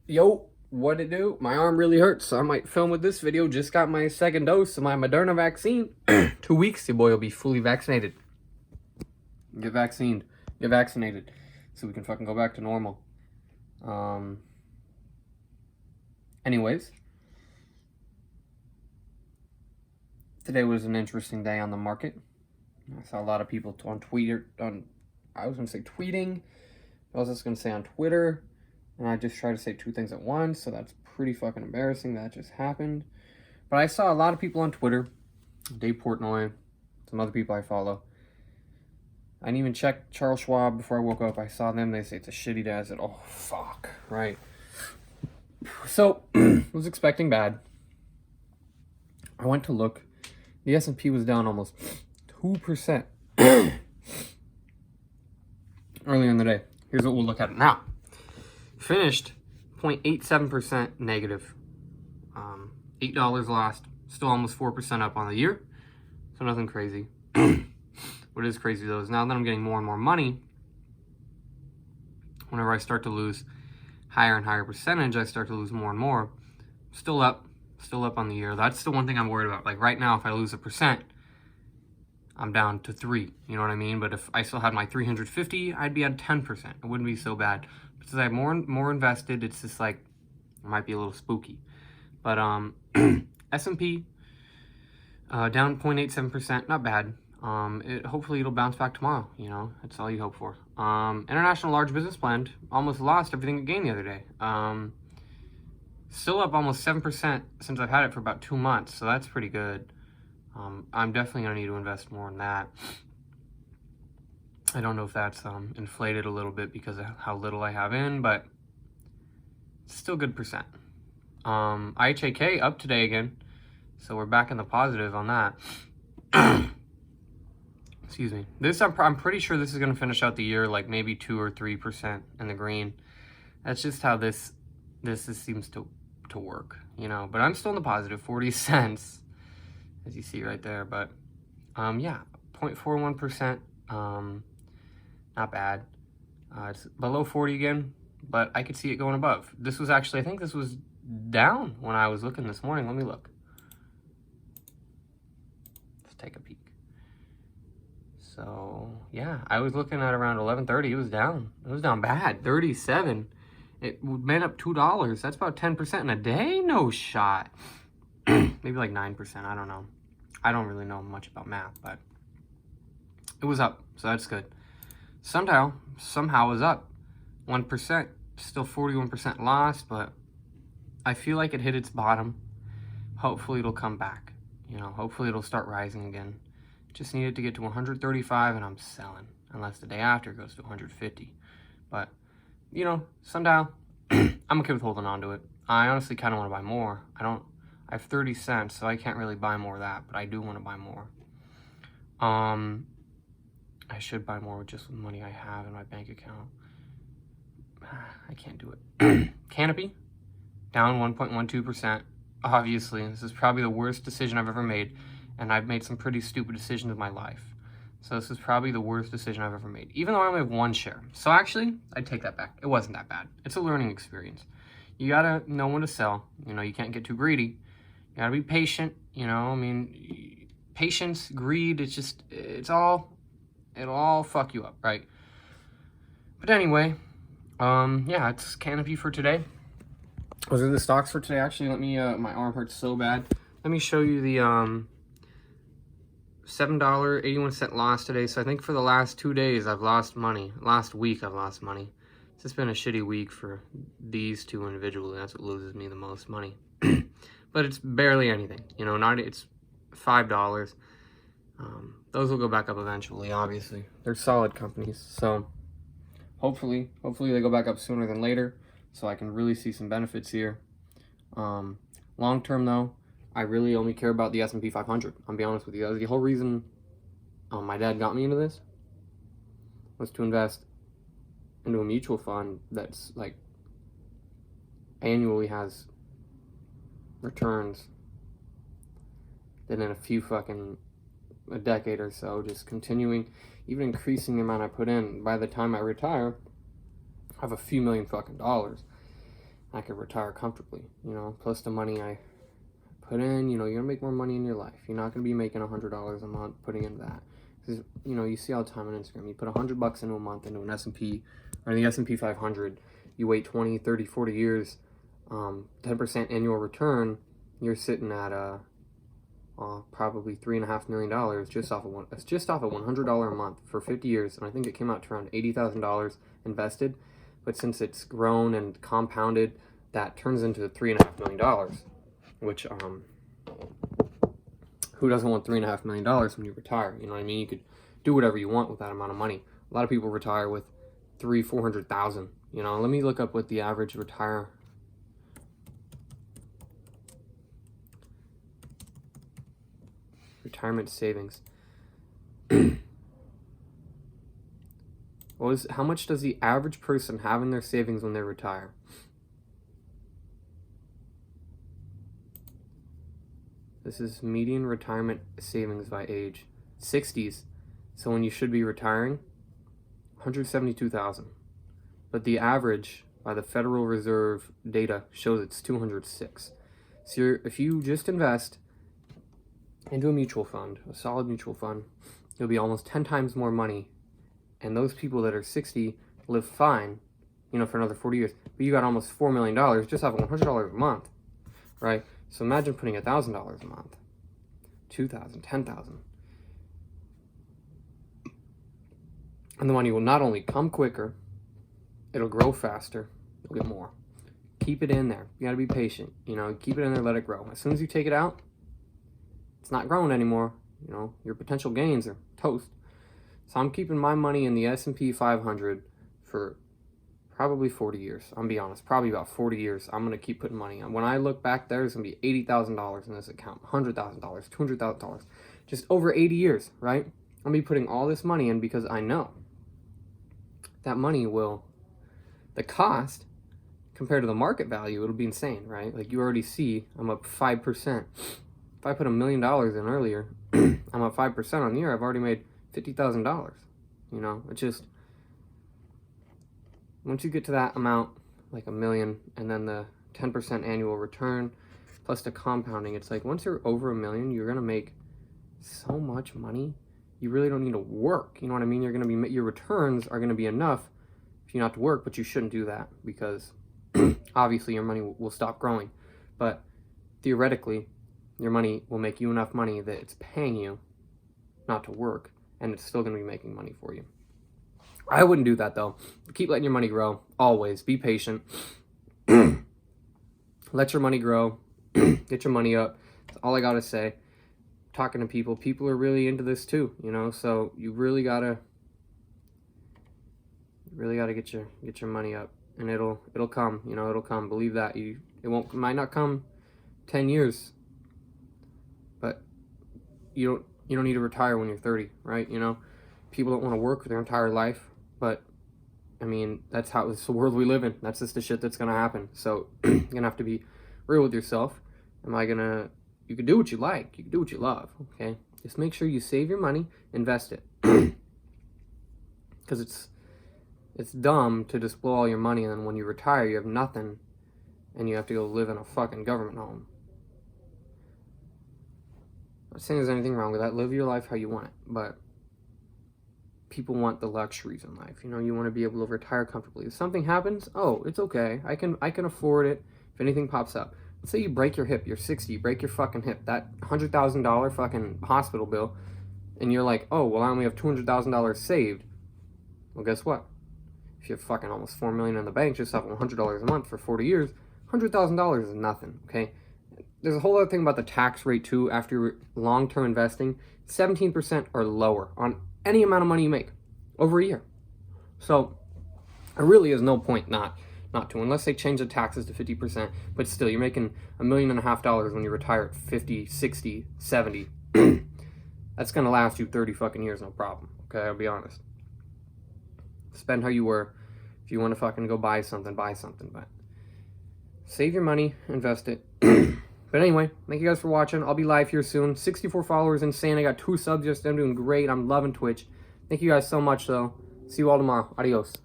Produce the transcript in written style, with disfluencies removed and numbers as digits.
Yo, what it do? My arm really hurts, so I might film with this video. Just got my second dose of my Moderna vaccine. 2 weeks, your boy will be fully vaccinated. Get vaccinated. Get vaccinated. So we can fucking go back to normal. Anyways. Today was an interesting day on the market. I saw a lot of people on Twitter, I was going to say tweeting. I was just going to say on Twitter. And I just tried to say two things at once, so that's pretty fucking embarrassing that just happened. But I saw a lot of people on Twitter, Dave Portnoy, some other people I follow. I didn't even check Charles Schwab before I woke up. I saw them, they say it's a shitty day. I said, oh, fuck, right. So, I was expecting bad. I went to look. The S&P was down almost 2% earlier in the day. Here's what we'll look at now. Finished 0.87% negative. $8 lost. Still almost 4% up on the year. So nothing crazy. What is crazy though is now that I'm getting more and more money, whenever I start to lose higher and higher percentage, I start to lose more and more. Still up on the year. That's the one thing I'm worried about. Like right now, if I lose 1%, I'm down to 3. You know what I mean? But if I still had my 350, I'd be at 10%. It wouldn't be so bad. But since I have more invested, it's just like it might be a little spooky. But S&P down 0.87%, not bad. Hopefully it'll bounce back tomorrow. You know, that's all you hope for. International Large Business Plan almost lost everything it gained the other day. Still up almost 7% since I've had it for about 2 months, so that's pretty good. I'm definitely going to need to invest more in that. I don't know if that's inflated a little bit because of how little I have in, but it's still good percent. IHAK up today again, so we're back in the positive on that. Excuse me. This I'm pretty sure this is going to finish out the year like maybe 2 or 3% in the green. That's just how this seems to work, you know. But I'm still in the positive, 40 cents, as you see right there. But yeah, 0.41%, not bad. It's below 40 again, but I could see it going above. This was actually, I think this was down when I was looking this morning. Let me look. Let's take a peek. So yeah, I was looking at around 11:30. It was down. It was down bad. 37. It made up $2. That's about 10% in a day. No shot. Maybe like 9%. I don't know. I don't really know much about math, but it was up, so that's good. Somehow it was up 1%. Still 41% lost, but I feel like it hit its bottom. Hopefully it'll come back. You know, hopefully it'll start rising again. Just needed to get to 135 and I'm selling, unless the day after it goes to 150. But you know, sundial, I'm okay with holding on to it. I honestly kind of want to buy more. I have 30 cents, so I can't really buy more of that, but I do want to buy more. I should buy more with just the money I have in my bank account. I can't do it. Canopy, down 1.12%. Obviously, this is probably the worst decision I've ever made, and I've made some pretty stupid decisions in my life. So this is probably the worst decision I've ever made, even though I only have 1 share. So actually, I'd take that back. It wasn't that bad. It's a learning experience. You gotta know when to sell. You know, you can't get too greedy. You gotta be patient. You know, I mean, patience, greed, it'll all fuck you up, right? But anyway, yeah, it's Canopy for today. Those are the stocks for today. Actually, let me, my arm hurts so bad. Let me show you the, $7.81 loss today. So I think for the last 2 days I've lost money. Last week I've lost money. It's just been a shitty week for these two individually. That's what loses me the most money. But it's barely anything. You know, it's $5. Those will go back up eventually, obviously. They're solid companies. So hopefully they go back up sooner than later so I can really see some benefits here. Long term though, I really only care about the S&P 500. I'll be honest with you. The whole reason my dad got me into this was to invest into a mutual fund that's like annually has returns that in a decade or so, just continuing, even increasing the amount I put in. By the time I retire, I have a few million fucking dollars. I could retire comfortably, you know, plus the money I put in. You know, you're gonna make more money in your life. You're not gonna be making $100 a month putting into that. Because, you know, you see all the time on Instagram, you put $100 into a month into an S&P, or the S&P 500, you wait 20, 30, 40 years, 10% annual return, you're sitting at probably $3.5 million just off of $100 a month for 50 years, and I think it came out to around $80,000 invested. But since it's grown and compounded, that turns into $3.5 million. Which who doesn't want $3.5 million when you retire? You know what I mean? You could do whatever you want with that amount of money. A lot of people retire with $400,000. You know, let me look up what the average retirement savings. How much does the average person have in their savings when they retire? This is median retirement savings by age. 60s. So when you should be retiring, 172,000. But the average by the Federal Reserve data shows it's 206. So if you just invest into a mutual fund, a solid mutual fund, you'll be almost 10 times more money. And those people that are 60 live fine, you know, for another 40 years. But you got almost $4 million just off of $100 a month, right? So imagine putting $1,000 a month, $2,000, $10,000. And the money will not only come quicker, it'll grow faster, you'll get more. Keep it in there. You gotta be patient. You know, keep it in there, let it grow. As soon as you take it out, it's not growing anymore. You know, your potential gains are toast. So I'm keeping my money in the S&P 500 for probably 40 years. I'm gonna be honest, probably about 40 years. I'm gonna keep putting money on. When I look back, there's gonna be $80,000 in this account, $100,000, $200,000, just over 80 years, right? I'm gonna be putting all this money in because I know that money will, the cost compared to the market value, it'll be insane, right? Like you already see, I'm up 5%. If I put $1 million in earlier, I'm up 5% on the year. I've already made $50,000. You know, it's just, once you get to that amount, like $1 million, and then the 10% annual return plus the compounding, it's like once you're over $1 million, you're gonna make so much money. You really don't need to work. You know what I mean? You're gonna be, your returns are gonna be enough for you not to work, but you shouldn't do that because obviously your money will stop growing. But theoretically, your money will make you enough money that it's paying you not to work, and it's still going to be making money for you. I wouldn't do that though. Keep letting your money grow. Always be patient. Let your money grow. Get your money up. That's all I gotta say. Talking to people are really into this too, you know. So you really gotta get your money up, and it'll come. You know, it'll come. Believe that. It might not come 10 years, but you don't need to retire when you're 30, right? You know, people don't want to work their entire life, but I mean, it's the world we live in. That's just the shit that's gonna happen. So you're gonna have to be real with yourself. You can do what you like. You can do what you love, okay? Just make sure you save your money, invest it. Because it's dumb to just blow all your money, and then when you retire, you have nothing, and you have to go live in a fucking government home. Not saying there's anything wrong with that. Live your life how you want it, but people want the luxuries in life. You know, you want to be able to retire comfortably. If something happens, oh, it's okay. I can afford it. If anything pops up, let's say you break your hip. You're 60. You break your fucking hip. That $100,000 fucking hospital bill, and you're like, oh, well, I only have $200,000 saved. Well, guess what? If you have fucking almost $4 million in the bank, just off $100 a month for 40 years, $100,000 is nothing. Okay. There's a whole other thing about the tax rate too. After long-term investing, 17% or lower on any amount of money you make over a year. So there really is no point not to, unless they change the taxes to 50%. But still, you're making $1.5 million when you retire at 50, 60, 70. That's gonna last you 30 fucking years, no problem. Okay, I'll be honest. Spend how you were. If you want to fucking go buy something, but save your money, invest it. But anyway, thank you guys for watching. I'll be live here soon. 64 followers, insane. I got 2 subs yesterday. I'm doing great. I'm loving Twitch. Thank you guys so much, though. See you all tomorrow. Adios.